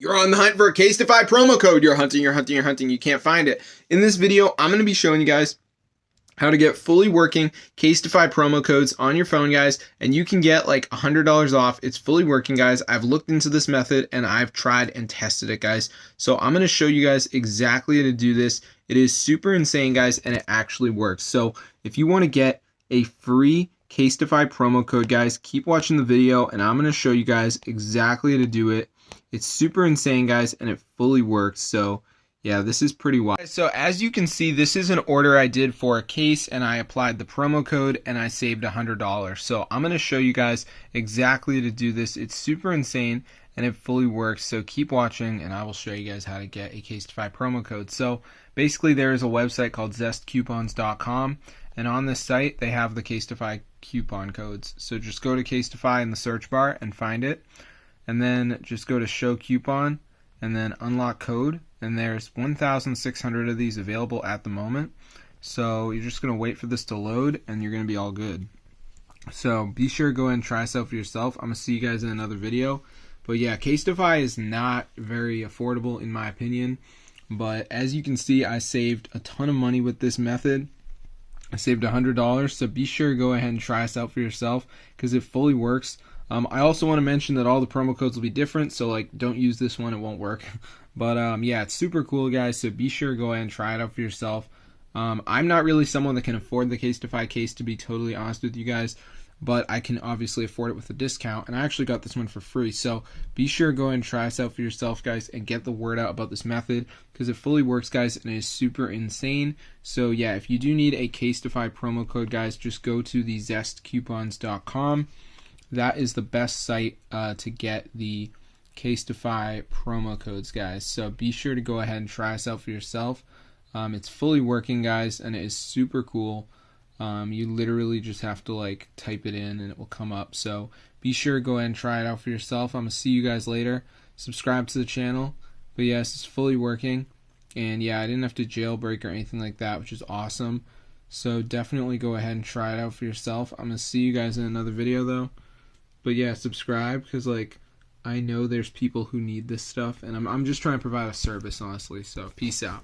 You're on the hunt for a Casetify promo code. You're hunting, you can't find it. In this video, I'm going to be showing you guys how to get fully working Casetify promo codes on your phone, guys, and you can get like $100 off. It's fully working, guys. I've looked into this method and I've tried and tested it, guys. So I'm going to show you guys exactly how to do this. It is super insane, guys, and it actually works. So if you want to get a free Casetify promo code, guys, keep watching the video and I'm going to show you guys exactly how to do it. It's super insane, guys, and it fully works. So yeah, this is pretty wild. So as you can see, this is an order I did for a case and I applied the promo code and I saved $100. So I'm going to show you guys exactly how to do this. It's super insane and it fully works. So keep watching and I will show you guys how to get a Casetify promo code. So basically there is a website called zestcoupons.com, and on this site they have the Casetify coupon codes. So just go to Casetify in the search bar and find it, and then just go to show coupon and then unlock code, and there's 1,600 of these available at the moment. So you're just going to wait for this to load and you're going to be all good. So be sure to go ahead and try this out for yourself. I'm going to see you guys in another video. But yeah, Casetify is not very affordable in my opinion, but as you can see, I saved a ton of money with this method. I saved $100, so be sure to go ahead and try this out for yourself because it fully works. I also want to mention that all the promo codes will be different, so like don't use this one, it won't work. But yeah, it's super cool, guys, so be sure to go ahead and try it out for yourself. I'm not really someone that can afford the Casetify case, to be totally honest with you guys, but I can obviously afford it with a discount, and I actually got this one for free. So be sure to go ahead and try this out for yourself, guys, and get the word out about this method because it fully works, guys, and it is super insane. So yeah, if you do need a Casetify promo code, guys, just go to the zestcoupons.com. That is the best site to get the Casetify promo codes, guys. So be sure to go ahead and try this out for yourself. It's fully working, guys, and it is super cool. You literally just have to like type it in and it will come up. So be sure to go ahead and try it out for yourself. I'm going to see you guys later. Subscribe to the channel. But yes, it's fully working. And yeah, I didn't have to jailbreak or anything like that, which is awesome. So definitely go ahead and try it out for yourself. I'm going to see you guys in another video though. But yeah, subscribe because like I know there's people who need this stuff and I'm just trying to provide a service, honestly. So peace out.